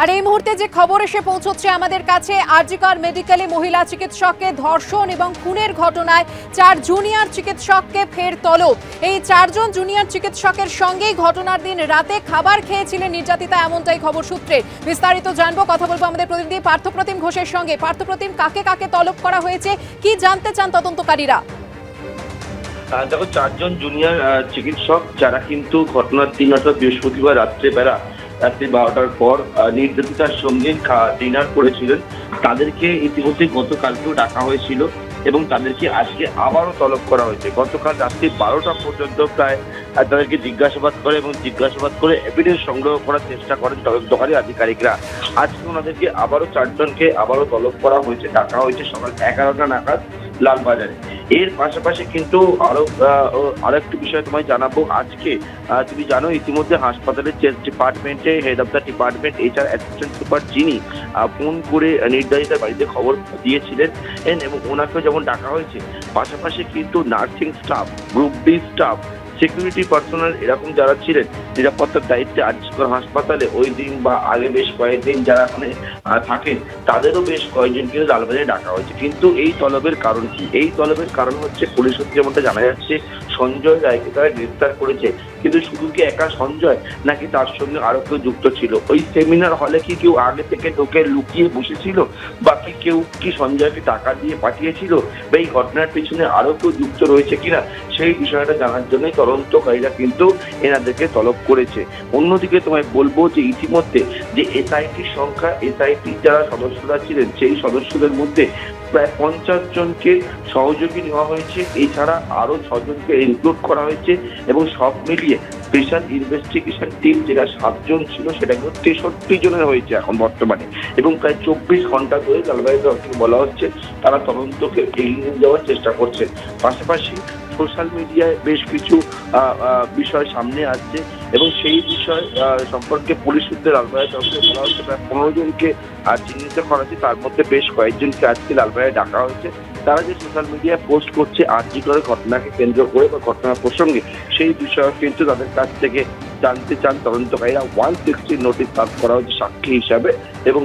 আর এই মুহূর্তে যে খবর এসে পৌঁছচ্ছে আমাদের কাছে, আরজিকর মেডিকেলে মহিলা চিকিৎসককে ধর্ষণ এবং খুনের ঘটনায় 4 জুনিয়র চিকিৎসককে ফের তলব। এই 4 জন জুনিয়র চিকিৎসকের সঙ্গেই ঘটনার দিন রাতে খাবার খেয়েছিলেন নির্যাতিতা, এমনটাই খবর সূত্রে। বিস্তারিত জানবো, কথা বলবো আমাদের প্রতিনিধি পার্থপ্রতিম ঘোষের সঙ্গে। পার্থপ্রতিম, কাকে কাকে তলব করা হয়েছে, কি জানতে চান তদন্তকারীরা? দেখো, 4 জন জুনিয়র চিকিৎসক যারা কিন্তু ঘটনার দিন অর্থাৎ বৃহস্পতিবার রাত্রি 12টার পর নির্যাতিতার সঙ্গে ডিনার করেছিলেন, তাদেরকে ইতিমধ্যে গতকালকেও ডাকা হয়েছিল এবং তাদেরকে আজকে আবারও তলব করা হয়েছে। গতকাল রাত্রি 12টা পর্যন্ত প্রায় তাদেরকে জিজ্ঞাসাবাদ করে এবং জিজ্ঞাসাবাদ করে এভিডেন্স সংগ্রহ করার চেষ্টা করেন তদন্তকারী আধিকারিকরা। আজকে ওনাদেরকে আবারও 4 জনকে আবারও তলব করা হয়েছে, ডাকা হয়েছে সকাল 11টা নাগাদ লালবাজারে। এর পাশাপাশি কিন্তু আরো একটি বিষয় তোমায় জানাবো। আজকে তুমি জানো ইতিমধ্যে হাসপাতালের চেস্ট ডিপার্টমেন্টে head of the department HR assistant super যিনি ফোন করে নির্যাতিতার বাড়িতে খবর দিয়েছিলেন এবং ওনাকেও যেমন ডাকা হয়েছে, পাশাপাশি কিন্তু nursing staff, group D staff, security personal এরকম যারা ছিলেন নিরাপত্তার দায়িত্বে আরজিকর হাসপাতালে ওই দিন বা আগে বেশ কয়েকদিন যারা ওখানে থাকেন, তাদেরও বেশ কয়েকজনকে লালবাজারে ডাকা হয়েছে। কিন্তু এই তলবের কারণ কি? এই তলবের কারণ হচ্ছে পুলিশ সূত্রে যেমনটা জানা যাচ্ছে, সঞ্জয় রায়কে তারা গ্রেফতার করেছে। কিন্তু শুধু কি একা সঞ্জয়, নাকি তার সঙ্গে আরো কেউ যুক্ত ছিল? ওই সেমিনার হলে কি কেউ আগে থেকে ঢোকে লুকিয়ে বসেছিল, বাকি কেউ কি সঞ্জয়কে টাকা দিয়ে পাঠিয়েছিল, বা এই ঘটনার পিছনে আরো কেউ যুক্ত রয়েছে কিনা, সেই বিষয়টা জানার জন্যই তদন্তকারীরা কিন্তু এনাদেরকে তলব করেছে। অন্যদিকে তোমায় বলবো যে ইতিমধ্যে যে এসআইটির সংখ্যা, এসআইটি যারা সদস্যরা ছিলেন সেই সদস্যদের মধ্যে প্রায় 50 জনকে সহযোগী নেওয়া হয়েছে। এছাড়া আরো 6 জনকে ইনক্লুড করা হয়েছে এবং সব মিলিয়ে স্পেশাল ইনভেস্টিগেশন টিম যেটা 7 জন ছিল সেটা কিন্তু 63 জনের হয়েছে এখন বর্তমানে। এবং প্রায় 24 ঘন্টা ধরে লালবাজার তরফ থেকে বলা হচ্ছে তারা তদন্তকে এগিয়ে নিয়ে যাওয়ার চেষ্টা করছে। পাশাপাশি সোশ্যাল মিডিয়ায় বেশ কিছু বিষয় সামনে আসছে এবং সেই বিষয় সম্পর্কে পুলিশ সূত্রে লালবাজার তরফ থেকে বলা হচ্ছে প্রায় 15 জনকে চিহ্নিত করা হয়েছে। তার মধ্যে বেশ কয়েকজনকে আজকে লালবাজারে ডাকা হয়েছে। তারা যে সোশ্যাল মিডিয়ায় পোস্ট করছে আরজিকরের ঘটনাকে কেন্দ্র করে বা ঘটনার প্রসঙ্গে, সেই বিষয়ে কিন্তু তাদের কাছ থেকে জানতে চান তদন্তকারীরা। 160 নোটিশ সার্ভ করা হয়েছে সাক্ষী হিসাবে এবং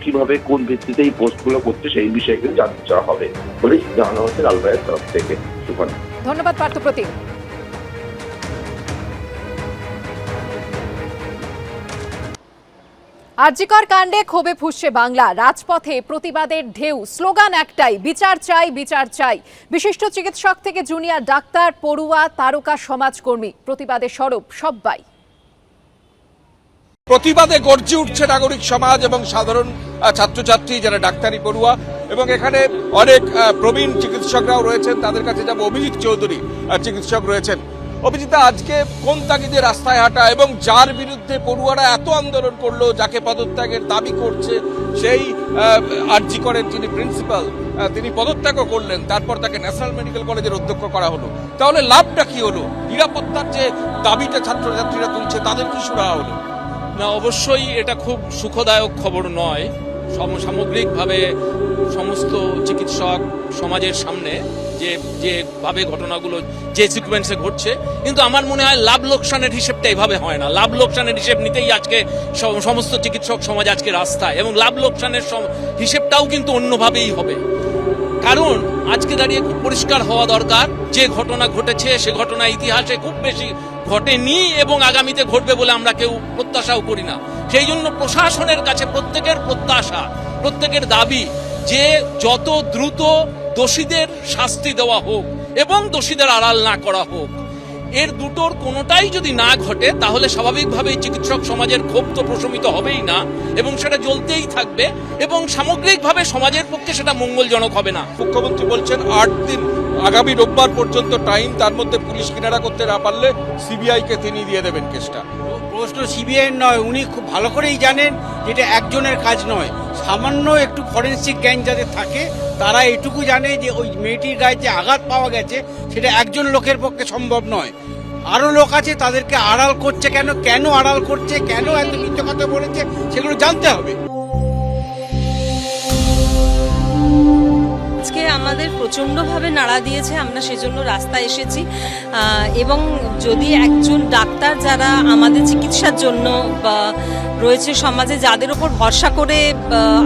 কিভাবে কোন ভিত্তিতে এই পোস্টগুলো করছে সেই বিষয়ে কিন্তু জানতে চাওয়া হবে বলে জানানো হচ্ছে লালবাজারের তরফ থেকে। সুফানা, ধন্যবাদ পার্থপ্রতিম। আরজিকর কাণ্ডে ক্ষোভে ফুঁসছে বাংলা। রাজপথে প্রতিবাদের ঢেউ, স্লোগান একটাই, বিচার চাই, বিচার চাই। বিশিষ্ট চিকিৎসক থেকে জুনিয়র ডাক্তার, পড়ুয়া, তারকা সমাজকর্মী, প্রতিবাদে সরব সবাই। প্রতিবাদে গর্জে উঠছে নাগরিক সমাজ এবং সাধারণ ছাত্রছাত্রী যারা ডাক্তারি পড়ুয়া, এবং এখানে অনেক প্রবীণ চিকিৎসকরাও রয়েছেন। তাদের কাছে যাব, অভিজিৎ চৌধুরী চিকিৎসক রয়েছেন। অভিজিৎ, আজকে কোন তাগিদে রাস্তায় হাঁটা এবং যার বিরুদ্ধে পড়ুয়ারা এত আন্দোলন করলো, যাকে পদত্যাগের দাবি করছে, সেই আরজিকরের যিনি প্রিন্সিপাল তিনি পদত্যাগও করলেন, তারপর তাকে ন্যাশনাল মেডিকেল কলেজের অধ্যক্ষ করা হলো। তাহলে লাভটা কি হলো? নিরাপত্তার যে দাবিটা ছাত্রছাত্রীরা তুলছে তাদের কি সুরাহা হলো? না, অবশ্যই এটা খুব সুখদায়ক খবর নয়। সামগ্রিকভাবে সমস্ত চিকিৎসক সমাজের সামনে যেভাবে ঘটনাগুলো যে সিকোয়েন্সে ঘটছে, কিন্তু আমার মনে হয় লাভ লোকসানের হিসেবটা এভাবে হয় না। লাভ লোকসানের হিসেব নিতেই আজকে সমস্ত চিকিৎসক সমাজ আজকে রাস্তায়, এবং লাভ লোকসানের হিসেবটাও কিন্তু অন্যভাবেই হবে। কারণ আজকে দাঁড়িয়ে খুব পরিষ্কার হওয়া দরকার, যে ঘটনা ঘটেছে সে ঘটনা ইতিহাসে খুব বেশি ঘটেনি এবং আগামীতে ঘটবে বলে আমরা কেউ প্রত্যাশাও করি না। সেই জন্য প্রশাসনের কাছে প্রত্যেকের প্রত্যাশা, প্রত্যেকের দাবি যে যত দ্রুত দোষীদের শাস্তি দেওয়া হোক এবং দোষীদের আড়াল না করা হোক। এর দুটোর কোনোটাই যদি না ঘটে তাহলে স্বাভাবিকভাবেই চিকিৎসক সমাজের ক্ষোভ তো প্রশমিত হবেই না এবং সেটা জ্বলতেই থাকবে এবং সামগ্রিকভাবে সমাজের পক্ষে সেটা মঙ্গলজনক হবে না। মুখ্যমন্ত্রী বলছেন 8 দিন, আগামী রোববার পর্যন্ত টাইম, তার মধ্যে পুলিশ কিনারা করতে না পারলে সিবিআইকে তিনি দিয়ে দেবেন কেসটা। প্রশ্ন সিবিআই নয়, উনি খুব ভালো করেই জানেন যেটা একজনের কাজ নয়। সামান্য একটু ফরেন্সিক জ্ঞান যাদের থাকে তারা এটুকু জানে যে ওই মেয়েটির গায়ে যে আঘাত পাওয়া গেছে সেটা একজন লোকের পক্ষে সম্ভব নয়। আরও লোক আছে, তাদেরকে আড়াল করছে কেন আড়াল করছে, কেন এত মিথ্যে কথা বলেছে, সেগুলো জানতে হবে। আজকে আমাদের প্রচণ্ডভাবে নাড়া দিয়েছে, আমরা সেজন্য রাস্তায় এসেছি। এবং যদি একজন ডাক্তার যারা আমাদের চিকিৎসার জন্য বা রয়েছে সমাজে, যাদের ওপর ভরসা করে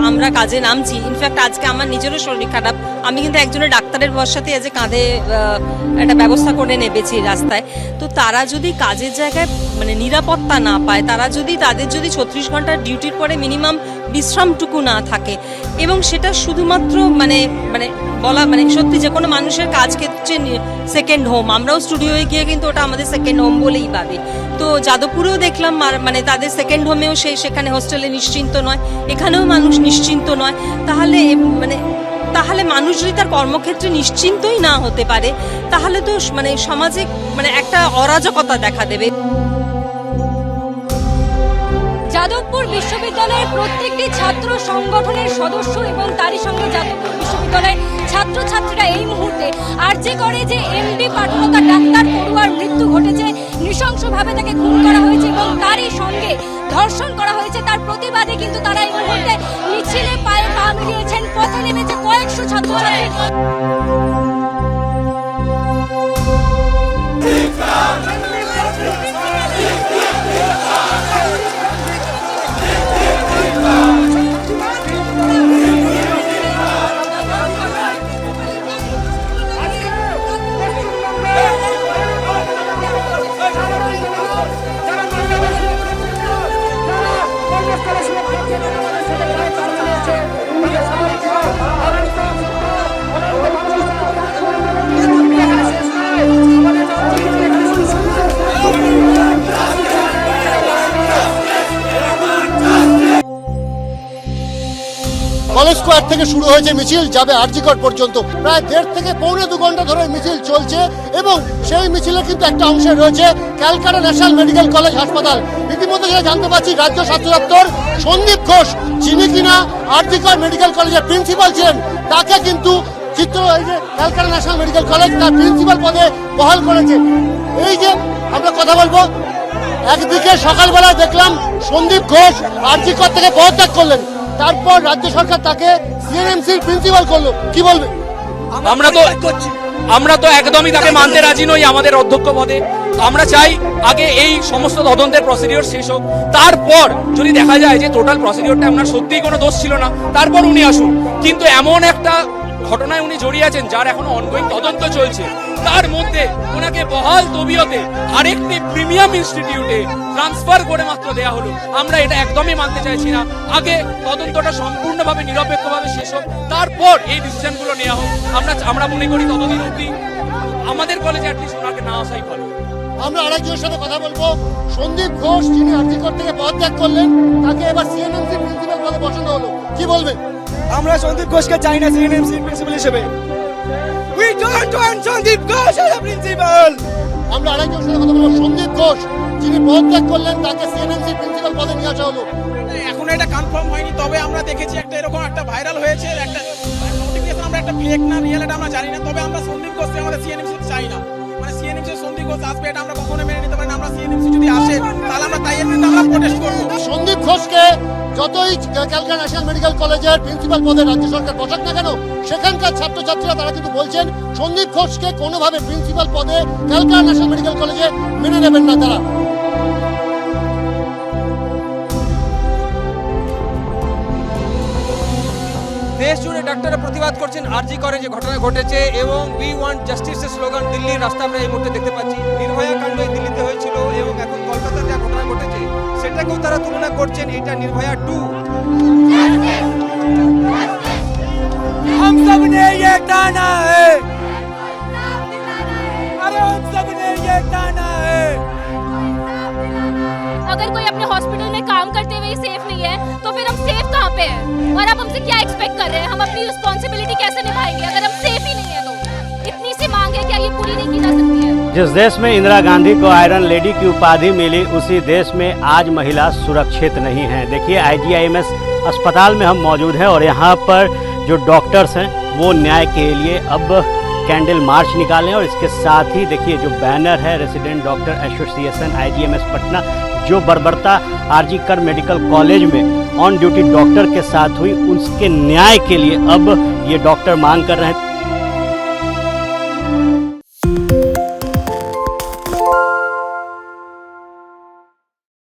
আমরা কাজে নামছি, ইনফ্যাক্ট আজকে আমার নিজেরও শরীর খারাপ, আমি কিন্তু একজনের ডাক্তারের ভরসাতে আজ কাঁধে একটা ব্যবস্থা করে নেমেছি রাস্তায়। তো তারা যদি কাজের জায়গায় মানে নিরাপত্তা না পায়, তারা যদি তাদের যদি 36 ঘন্টার ডিউটির পরে মিনিমাম বিশ্রামটুকু না থাকে, এবং সেটা শুধুমাত্র মানে মানে বলা মানে সত্যি যে কোনো মানুষের কাজকে হচ্ছে সেকেন্ড হোম, আমরাও স্টুডিওয়ে গিয়ে কিন্তু ওটা আমাদের সেকেন্ড হোম বলেই ভাবি। তো যাদবপুরেও দেখলাম মানে তাদের সেকেন্ড হোমেও সেখানে হোস্টেলে নিশ্চিন্ত নয়, এখানেও মানুষ নিশ্চিন্ত নয়। তাহলে মানুষ যদি তার কর্মক্ষেত্রে নিশ্চিন্তই না হতে পারে, তাহলে তো মানে সমাজে মানে একটা অরাজকতা দেখা দেবে। যাদবপুর বিশ্ববিদ্যালয়ের প্রত্যেকটি ছাত্র সংগঠনের সদস্য এবং তারই সঙ্গে যাদবপুর বিশ্ববিদ্যালয়ের ছাত্রছাত্রীরা এই মুহূর্তে আরজি করে যে এমডি পাঠরতা ডাক্তার পড়ুয়ার মৃত্যু ঘটেছে, নৃশংসভাবে তাকে খুন করা হয়েছে এবং তারই সঙ্গে ধর্ষণ করা হয়েছে, তার প্রতিবাদে কিন্তু তারা এই মুহূর্তে মিছিলে পায়ে পা মিলিয়েছেন, পথে নেমেছে কয়েকশো ছাত্রছাত্রী। কলেজ স্কোয়ার থেকে শুরু হয়েছে মিছিল, যাবে আরজি কোর্ট পর্যন্ত। প্রায় 1.5 থেকে পৌনে 2 ঘন্টা ধরে মিছিল চলছে এবং সেই মিছিলে কিন্তু একটা অংশে রয়েছে ক্যালকাটা ন্যাশনাল মেডিকেল কলেজ হাসপাতাল। ইতিমধ্যে যেটা জানতে পারছি, রাজ্য স্বাস্থ্য দপ্তর সন্দীপ ঘোষ, যিনি কিনা আরজি কোর্ট মেডিকেল কলেজের প্রিন্সিপাল ছিলেন, তাকে কিন্তু এই যে ক্যালকাটা ন্যাশনাল মেডিকেল কলেজ তার প্রিন্সিপাল পদে বহাল করেছে। এই যে আমরা কথা বলবো, একদিকে সকালবেলায় দেখলাম সন্দীপ ঘোষ আরজি কোর্ট থেকে পদত্যাগ করলেন, তারপর রাজ্য সরকার তাকে সিএনএমসির প্রিন্সিপাল করলো, কি বলবে? আমরা তো একদমই তাকে মানতে রাজি নই আমাদের অধ্যক্ষ পদে। আমরা চাই আগে এই সমস্ত তদন্তের প্রসিডিওর শেষ হোক, তারপর যদি দেখা যায় যে টোটাল প্রসিডিওরটা আপনার সত্যিই কোনো দোষ ছিল না, তারপর উনি আসুন। কিন্তু এমন একটা ঘটনায় উনি জড়িয়ে আছেন যার এখনো অনগোয়িং তদন্ত চলছে, তার মধ্যে ওনাকে বহাল তবিয়তে আরেকটি প্রিমিয়াম ইনস্টিটিউটে ট্রান্সফার করে মাত্র দেয়া হলো। আমরা এটা একদমই মানতে চাইছি না। আগে তদন্তটা সম্পূর্ণভাবে নিরপেক্ষভাবে শেষ হোক, তারপর এই ডিসিশনগুলো নেওয়া হোক। আমরা মনে করি ততদিন অবধি আমাদের কলেজে অ্যাটলিস্ট ওনাকে না আসাই ভালো। আমরা আরেকজনের সাথে কথা বলবো। সন্দীপ ঘোষ, যিনি আরজি কোর্ট থেকে পদত্যাগ করলেন, তাকে এবার সিএনএমসি প্রিন্সিপাল পদে বসানো হলো, কি বলবে? আমরা সন্দীপ ঘোষকে চাই না সিএনএমসি প্রিন্সিপাল হিসেবে। We don't want Sandip Ghosh as a principal. আমরা আরেকজনের সাথে কথা বলবো। সন্দীপ ঘোষ, যিনি পদত্যাগ করলেন, তাকে সিএনএমসি প্রিন্সিপাল পদে নিয়ে আসা হলো। এখন এটা কনফার্ম হয়নি, তবে আমরা দেখেছি একটা এরকম একটা ভাইরাল হয়েছে, একটা নোটিফিকেশন, আমরা একটা ফেক না রিয়েল এটা আমরা জানি না। তবে আমরা সন্দীপ ঘোষকে আমাদের সিএনএমসি চাই না। মানে সিএনএমসি সন্দীপ ঘোষ আসবে এটা আমরা কখনো মেনে নিতে পারি না। আমরা সিএনএমসি যদি আসে তাহলে আমরা তাই এমনিতে আমরা প্রোটেস্ট করব। সন্দীপ ঘোষকে যতই ক্যালকাটা ন্যাশনাল মেডিকেল কলেজের প্রিন্সিপাল পদে রাজ্য সরকার বসাক না কেন, সেখানকার ছাত্রছাত্রীরা তারা কিন্তু বলছেন সন্দীপ ঘোষকে কোনোভাবে প্রিন্সিপাল পদে ক্যালকাটা ন্যাশনাল মেডিকেল কলেজে মেনে নেবেন না তারা। দেশ জুড়ে ডাক্তাররা প্রতিবাদ করছেন আরজি করে যে ঘটনা ঘটেছে, এবং উই ওয়ান্ট জাস্টিসের স্লোগান দিল্লির রাস্তা আমরা এই মুহূর্তে দেখতে পাচ্ছি। নির্ভয়া কাণ্ড দিল্লিতে হয়েছিল এবং এখন কলকাতার যা ঘটনা ঘটেছে সেটাকেও তারা তুলনা করছেন, এটা নির্ভয়া 2। हम सब ने ये ठाना है, अरे हम सब ने ये ठाना है। अगर कोई अपने हॉस्पिटल में काम करते हुए सेफ नहीं है तो फिर हम सेफ कहाँ पे हैं? और आप हमसे क्या एक्सपेक्ट कर रहे हैं? हम अपनी रिस्पॉन्सिबिलिटी कैसे निभाएंगे अगर हम सेफ ही नहीं है? तो इतनी सी मांग है, क्या ये पूरी नहीं की जा सकती है? जिस देश में इंदिरा गांधी को आयरन लेडी की उपाधि मिली, उसी देश में आज महिला सुरक्षित नहीं है। देखिए IGIMS अस्पताल में हम मौजूद हैं और यहाँ पर जो डॉक्टर्स हैं वो न्याय के लिए अब कैंडल मार्च निकालें, और इसके साथ ही देखिए जो बैनर है resident doctor association IGMS Patna, जो बर्बरता आरजी कर मेडिकल कॉलेज में ऑन ड्यूटी डॉक्टर के साथ हुई, उसके न्याय के लिए अब ये डॉक्टर मांग कर रहे हैं।